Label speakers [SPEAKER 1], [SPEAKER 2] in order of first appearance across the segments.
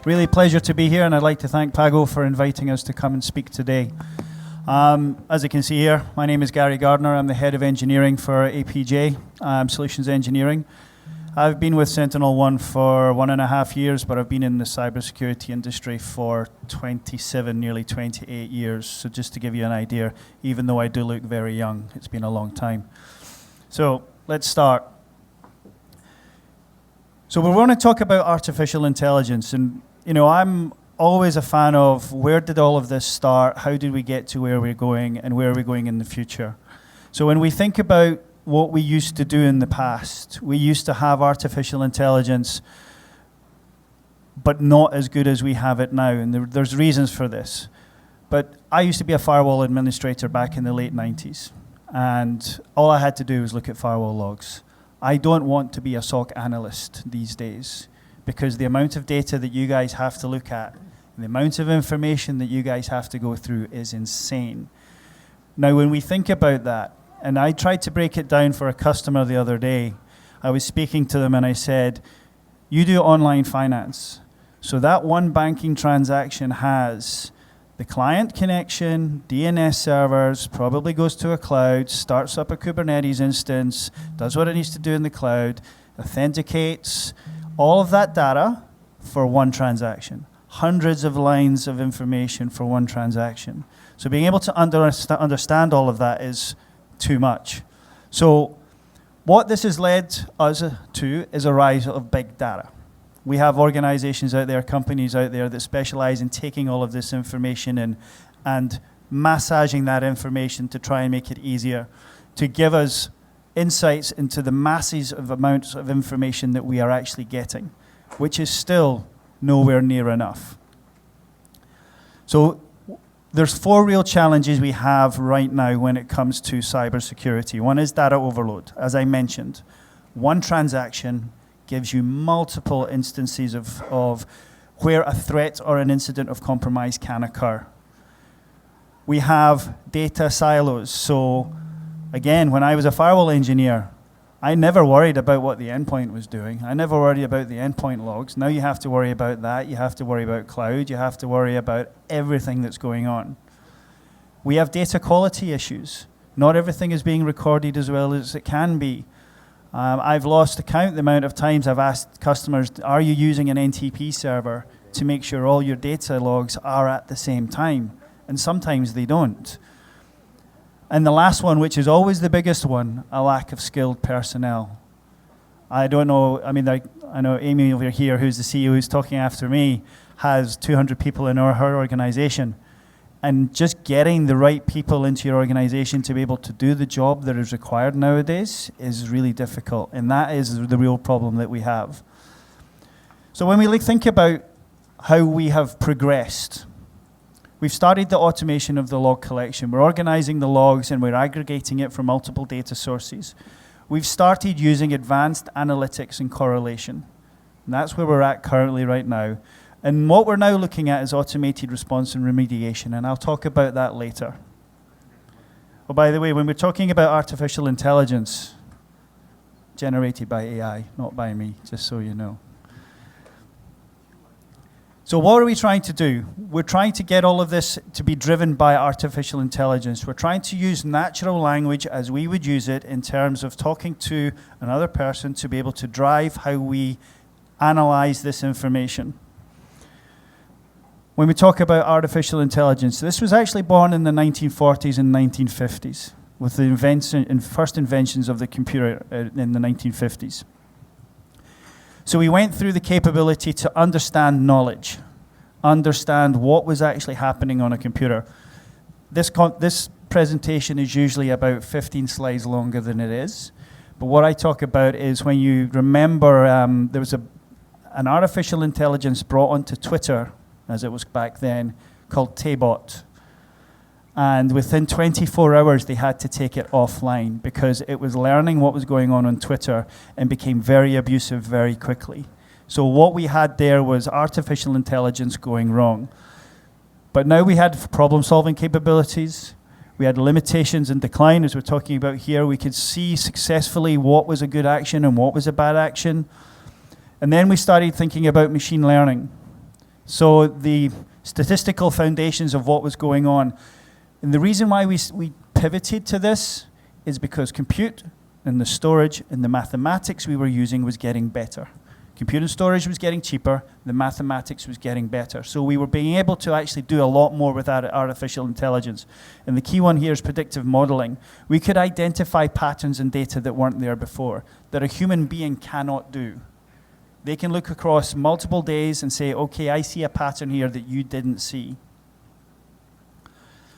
[SPEAKER 1] Really pleasure to be here, and I'd like to thank PAGO for inviting us to come and speak today. As you can see here, my name is Gardiner. I'm the head of engineering for APJ, Solutions Engineering. I've been with SentinelOne for 1.5 years, but I've been in the cybersecurity industry for 27, nearly 28 years. So just to give you an idea, even though I do look very young, it's been a long time. So let's start. So we want to talk about artificial intelligence, and I'm always a fan of where did all of this start, how did we get to where we're going, and where are we going in the future. So when we think about what we used to do in the past, we used to have artificial intelligence, but not as good as we have it now, and there's reasons for this. But I used to be a firewall administrator back in the late 90s, and all I had to do was look at firewall logs. I don't want to be a SOC analyst these days, because the amount of data that you guys have to look at and the amount of information that you guys have to go through is insane. Now, when we think about that, and I tried to break it down for a customer the other day, I was speaking to them and I said, you do online finance. So that one banking transaction has the client connection, DNS servers, probably goes to a cloud, starts up a Kubernetes instance, does what it needs to do in the cloud, authenticates, all of that data for one transaction. Hundreds of lines of information for one transaction. So being able to understand all of that is too much. So what this has led us to is a rise of big data. We have organizations out there, companies out there that specialize in taking all of this information in and massaging that information to try and make it easier, to give us insights into the masses of amounts of information that we are actually getting, which is still nowhere near enough. So there's 4 real challenges we have right now when it comes to cybersecurity. One is data overload. As I mentioned, one transaction gives you multiple instances of where a threat or an incident of compromise can occur. We have data silos. So again, when I was a firewall engineer, I never worried about what the endpoint was doing. I never worried about the endpoint logs. Now you have to worry about that. You have to worry about cloud. You have to worry about everything that's going on. We have data quality issues. Not everything is being recorded as well as it can be. I've lost count the amount of times I've asked customers, are you using an NTP server to make sure all your data logs are at the same time? And sometimes they don't. And the last one, which is always the biggest one, a lack of skilled personnel. I don't know, I know Amy over here, who's the CEO, who's talking after me, has 200 people in her organization. And just getting the right people into your organization to be able to do the job that is required nowadays is really difficult. And that is the real problem that we have. So when we think about how we have progressed, we've started the automation of the log collection. We're organizing the logs and we're aggregating it from multiple data sources. We've started using advanced analytics and correlation. And that's where we're at currently right now. And what we're now looking at is automated response and remediation, and I'll talk about that later. Oh, by the way, when we're talking about artificial intelligence, generated by AI, not by me, just so you know. So what are we trying to do? We're trying to get all of this to be driven by artificial intelligence. We're trying to use natural language as we would use it in terms of talking to another person to be able to drive how we analyze this information. When we talk about artificial intelligence, this was actually born in the 1940s and 1950s with the first inventions of the computer in the 1950s. So we went through the capability to understand knowledge, understand what was actually happening on a computer. This presentation is usually about 15 slides longer than it is. But what I talk about is when you remember there was an artificial intelligence brought onto Twitter, as it was back then, called Taybot. And within 24 hours, they had to take it offline because it was learning what was going on Twitter and became very abusive very quickly. So what we had there was artificial intelligence going wrong. But now we had problem-solving capabilities. We had limitations and decline, as we're talking about here. We could see successfully what was a good action and what was a bad action. And then we started thinking about machine learning. So the statistical foundations of what was going on. And the reason why we pivoted to this is because compute and the storage and the mathematics we were using was getting better. Compute and storage was getting cheaper, the mathematics was getting better. So we were being able to actually do a lot more with artificial intelligence. And the key one here is predictive modeling. We could identify patterns in data that weren't there before, that a human being cannot do. They can look across multiple days and say, okay, I see a pattern here that you didn't see.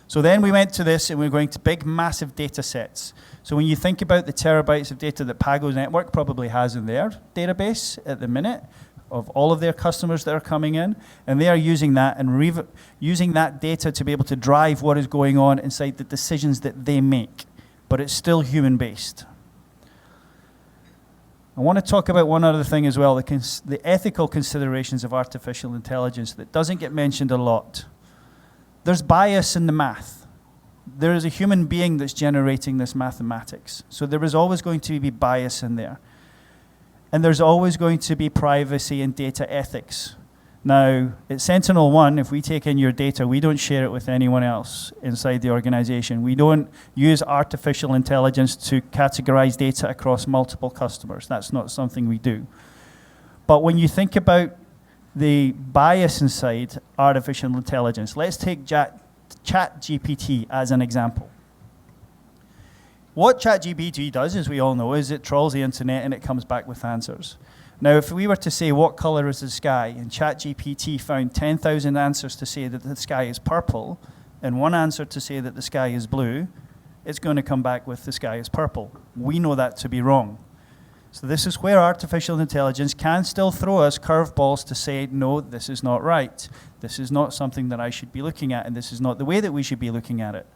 [SPEAKER 1] So then we went to this, and we're going to big, massive data sets. So when you think about the terabytes of data that PAGO's network probably has in their database at the minute of all of their customers that are coming in, and they are using that and using that data to be able to drive what is going on inside the decisions that they make, but it's still human-based. I want to talk about one other thing as well, the ethical considerations of artificial intelligence that doesn't get mentioned a lot. There's bias in the math. There is a human being that's generating this mathematics. So there is always going to be bias in there. And there's always going to be privacy and data ethics. Now, at SentinelOne, if we take in your data, we don't share it with anyone else inside the organization. We don't use artificial intelligence to categorize data across multiple customers. That's not something we do. But when you think about the bias inside artificial intelligence, let's take ChatGPT as an example. What ChatGPT does, as we all know, is it trawls the internet and it comes back with answers. Now, if we were to say, what color is the sky, and ChatGPT found 10,000 answers to say that the sky is purple, and one answer to say that the sky is blue, it's going to come back with the sky is purple. We know that to be wrong. So this is where artificial intelligence can still throw us curveballs to say, no, this is not right. This is not something that I should be looking at, and this is not the way that we should be looking at it.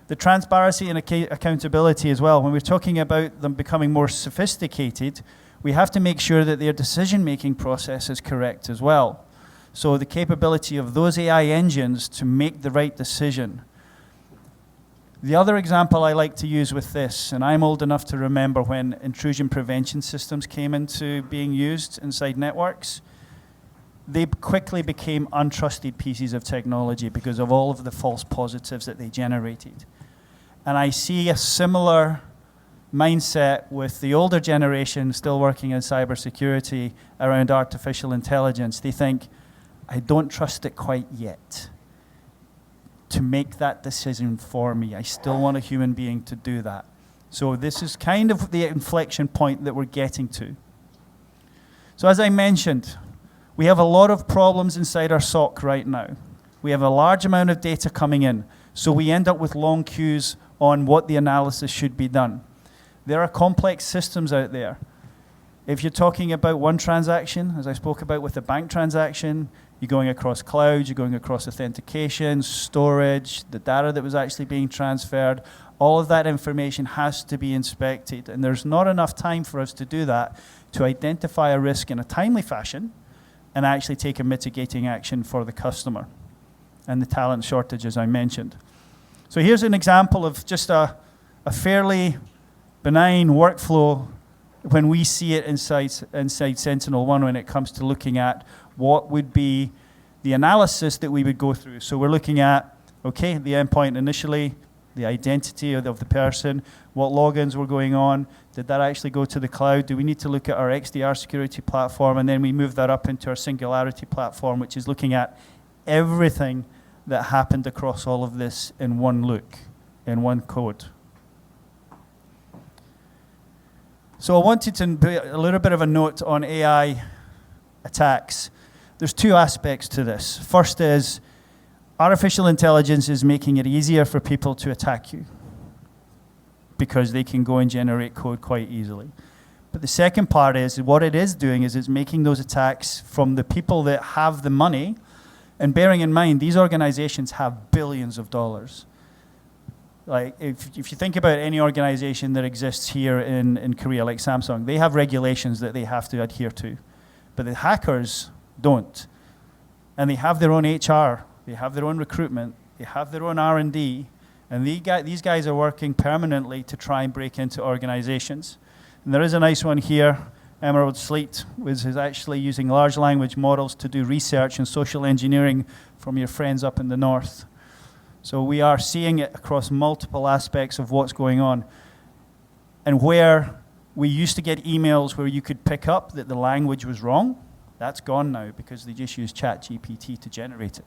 [SPEAKER 1] The transparency and accountability as well. When we're talking about them becoming more sophisticated, we have to make sure that their decision-making process is correct as well. So the capability of those AI engines to make the right decision. The other example I like to use with this, and I'm old enough to remember when intrusion prevention systems came into being used inside networks, they quickly became untrusted pieces of technology because of all of the false positives that they generated. And I see a similar mindset with the older generation still working in cybersecurity around artificial intelligence. They think, I don't trust it quite yet to make that decision for me. I still want a human being to do that. So this is kind of the inflection point that we're getting to. So as I mentioned, we have a lot of problems inside our SOC right now. We have a large amount of data coming in, so we end up with long queues on what the analysis should be done. There are complex systems out there. If you're talking about one transaction, as I spoke about with the bank transaction, you're going across clouds, you're going across authentication, storage, the data that was actually being transferred. All of that information has to be inspected, and there's not enough time for us to do that to identify a risk in a timely fashion and actually take a mitigating action for the customer and the talent shortage, as I mentioned. So here's an example of just a fairly benign workflow when we see it inside SentinelOne when it comes to looking at what would be the analysis that we would go through. So we're looking at, okay, the endpoint initially, the identity of the person, what logins were going on, did that actually go to the cloud? Do we need to look at our XDR security platform? And then we move that up into our Singularity platform, which is looking at everything that happened across all of this in one look, in one code. So I wanted to put a little bit of a note on AI attacks. There's two aspects to this. First is artificial intelligence is making it easier for people to attack you because they can go and generate code quite easily. But the second part is what it is doing is it's making those attacks from the people that have the money, and bearing in mind these organizations have billions of dollars. Like if you think about any organization that exists here in Korea, like Samsung, they have regulations that they have to adhere to. But the hackers don't. And they have their own HR, they have their own recruitment, they have their own R&D, and these guys are working permanently to try and break into organizations. And there is a nice one here Emerald Sleet is actually using large language models to do research and social engineering from your friends up in the north. So we are seeing it across multiple aspects of what's going on. And where we used to get emails where you could pick up that the language was wrong, that's gone now because they just use ChatGPT to generate it.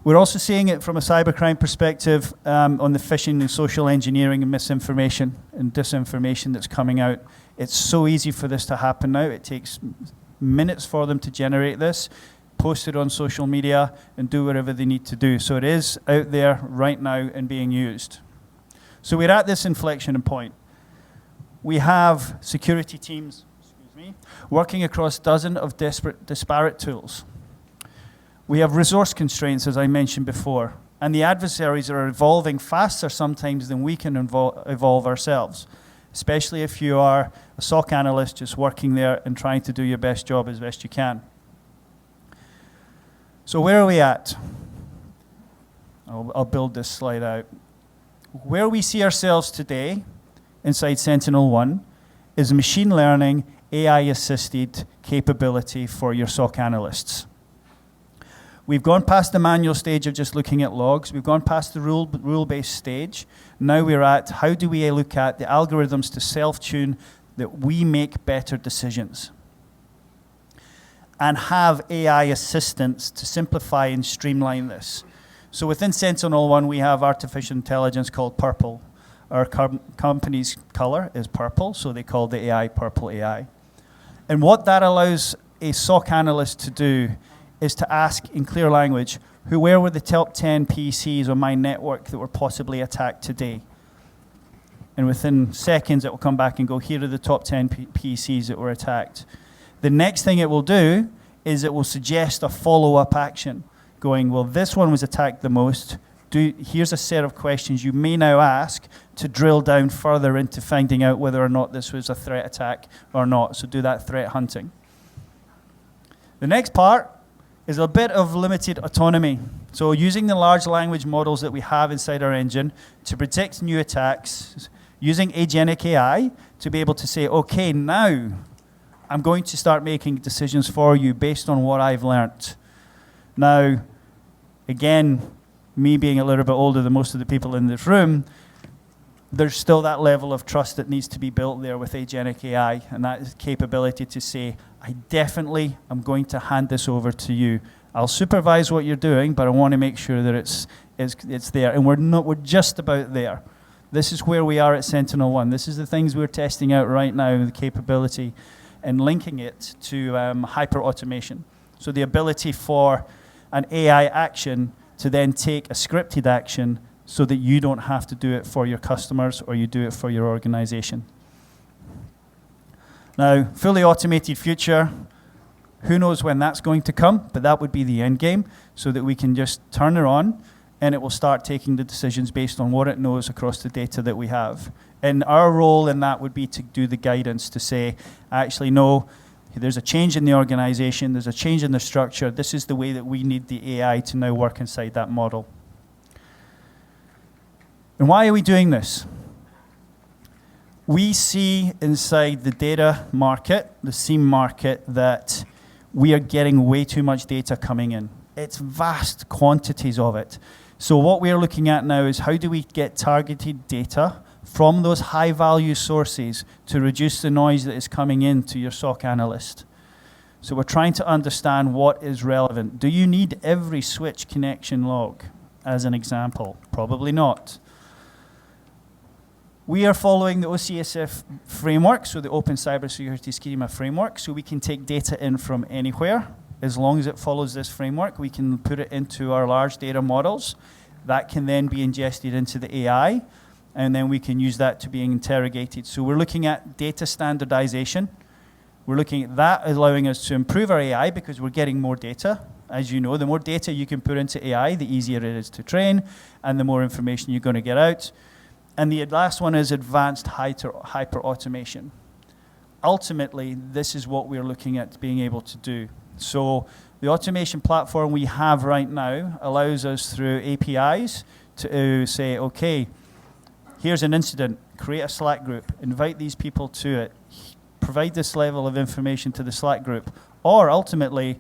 [SPEAKER 1] We're also seeing it from a cybercrime perspective on the phishing and social engineering and misinformation and disinformation that's coming out. It's so easy for this to happen now. It takes minutes for them to generate this, post it on social media, and do whatever they need to do. So it is out there right now and being used. So we're at this inflection point. We have security teams, working across dozens of disparate tools. We have resource constraints, as I mentioned before, and the adversaries are evolving faster sometimes than we can evolve ourselves, especially if you are a SOC analyst just working there and trying to do your best job as best you can. So where are we at? I'll build this slide out. Where we see ourselves today inside SentinelOne is machine learning, AI-assisted capability for your SOC analysts. We've gone past the manual stage of just looking at logs. We've gone past the rule-based stage. Now we're at how do we look at the algorithms to self-tune that we make better decisions and have AI assistance to simplify and streamline this. So within SentinelOne, we have artificial intelligence called Purple. Our company's color is purple, so they call the AI Purple AI. And what that allows a SOC analyst to do is to ask in clear language, where were the top 10 PCs on my network that were possibly attacked today? And within seconds, it will come back and go, here are the top 10 PCs that were attacked. The next thing it will do is it will suggest a follow-up action, going, well, this one was attacked the most. Here's a set of questions you may now ask to drill down further into finding out whether or not this was a threat attack or not. So do that threat hunting. The next part is a bit of limited autonomy. So using the large language models that we have inside our engine to predict new attacks, using agentic AI to be able to say, okay, now I'm going to start making decisions for you based on what I've learned. Now, again, me being a little bit older than most of the people in this room, there's still that level of trust that needs to be built there with agentic AI, and that is capability to say, I definitely am going to hand this over to you. I'll supervise what you're doing, but I want to make sure that it's there. And we're just about there. This is where we are at SentinelOne. This is the things we're testing out right now, the capability, and linking it to hyper-automation. So the ability for an AI action to then take a scripted action so that you don't have to do it for your customers or you do it for your organization. Now, fully automated future, who knows when that's going to come, but that would be the end game so that we can just turn it on and it will start taking the decisions based on what it knows across the data that we have. And our role in that would be to do the guidance to say, actually, no, there's a change in the organization, there's a change in the structure, this is the way that we need the AI to now work inside that model. And why are we doing this? We see inside the data market, the SIEM market, that we are getting way too much data coming in. It's vast quantities of it. So what we're looking at now is how do we get targeted data from those high-value sources to reduce the noise that is coming in to your SOC analyst. So we're trying to understand what is relevant. Do you need every switch connection log, as an example? Probably not. We are following the OCSF framework, so the Open Cybersecurity Schema framework, so we can take data in from anywhere. As long as it follows this framework, we can put it into our large data models. That can then be ingested into the AI, and then we can use that to being interrogated. So we're looking at data standardization. We're looking at that allowing us to improve our AI because we're getting more data. As you know, the more data you can put into AI, the easier it is to train, and the more information you're going to get out. And the last one is advanced hyper-automation. Ultimately, this is what we're looking at being able to do. So the automation platform we have right now allows us through APIs to say, okay, here's an incident, create a Slack group, invite these people to it, provide this level of information to the Slack group. Or ultimately,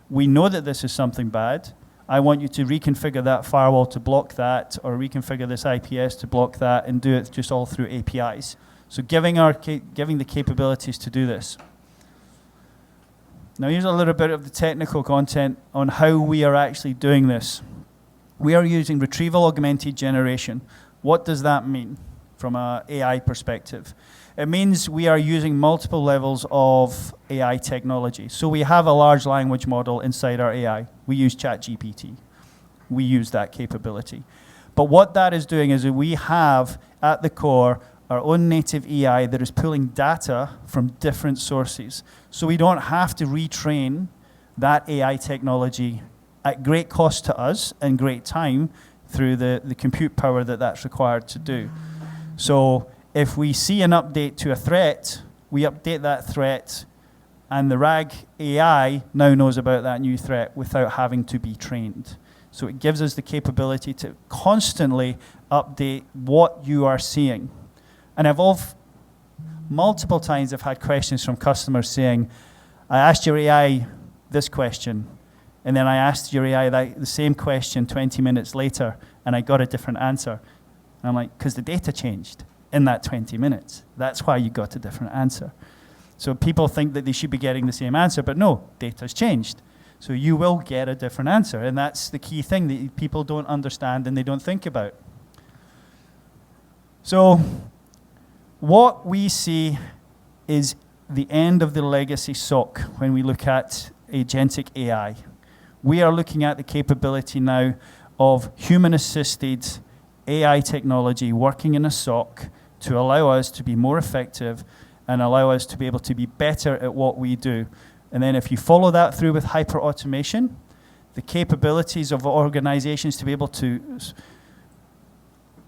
[SPEAKER 1] we know that this is something bad. I want you to reconfigure that firewall to block that, or reconfigure this IPS to block that, and do it just all through APIs. So giving the capabilities to do this. Now here's a little bit of the technical content on how we are actually doing this. We are using retrieval augmented generation. What does that mean from an AI perspective? It means we are using multiple levels of AI technology. So we have a large language model inside our AI. We use ChatGPT. We use that capability. But what that is doing is that we have, at the core, our own native AI that is pulling data from different sources. So we don't have to retrain that AI technology at great cost to us and great time through the compute power that that's required to do. So if we see an update to a threat, we update that threat, and the RAG AI now knows about that new threat without having to be trained. So it gives us the capability to constantly update what you are seeing. And multiple times I've had questions from customers saying, I asked your AI this question, and then I asked your AI the same question 20 minutes later, and I got a different answer. And I'm like, because the data changed in that 20 minutes. That's why you got a different answer. So people think that they should be getting the same answer, but no, data's changed. So you will get a different answer, and that's the key thing that people don't understand and they don't think about. So what we see is the end of the legacy SOC when we look at agentic AI. We are looking at the capability now of human-assisted AI technology working in a SOC to allow us to be more effective and allow us to be able to be better at what we do. And then if you follow that through with hyper-automation, the capabilities of organizations to be able to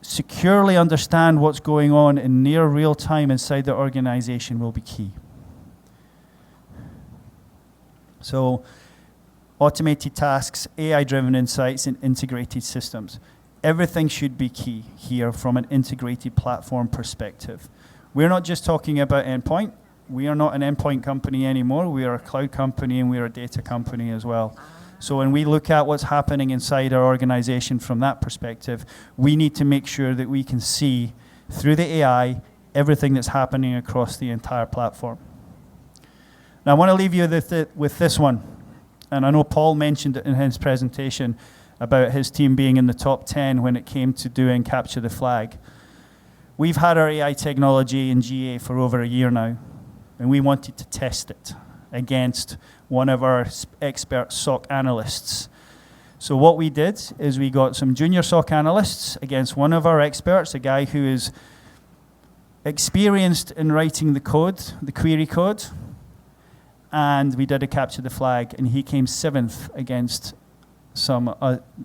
[SPEAKER 1] securely understand what's going on in near real time inside the organization will be key. So automated tasks, AI-driven insights, and integrated systems. Everything should be key here from an integrated platform perspective. We're not just talking about endpoint. We are not an endpoint company anymore. We are a cloud company, and we are a data company as well. So when we look at what's happening inside our organization from that perspective, we need to make sure that we can see through the AI everything that's happening across the entire platform. Now I want to leave you with this one. And I know Paul mentioned it in his presentation about his team being in the top 10 when it came to doing capture the flag. We've had our AI technology in GA for over a year now, and we wanted to test it against one of our expert SOC analysts. So what we did is we got some junior SOC analysts against one of our experts, a guy who is experienced in writing the code, the query code, and we did a capture the flag, and he came 7th against some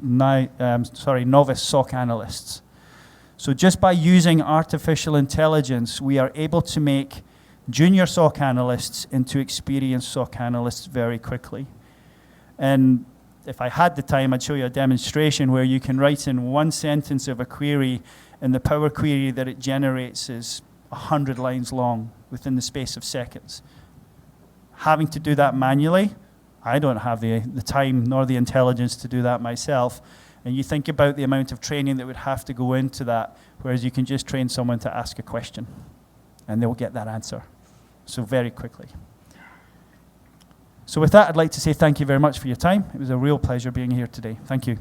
[SPEAKER 1] novice SOC analysts. So just by using artificial intelligence, we are able to make junior SOC analysts into experienced SOC analysts very quickly. And if I had the time, I'd show you a demonstration where you can write in one sentence of a query, and the power query that it generates is 100 lines long within the space of seconds. Having to do that manually, I don't have the time nor the intelligence to do that myself. And you think about the amount of training that would have to go into that, whereas you can just train someone to ask a question, and they'll get that answer. So very quickly. So with that, I'd like to say thank you very much for your time. It was a real pleasure being here today. Thank you.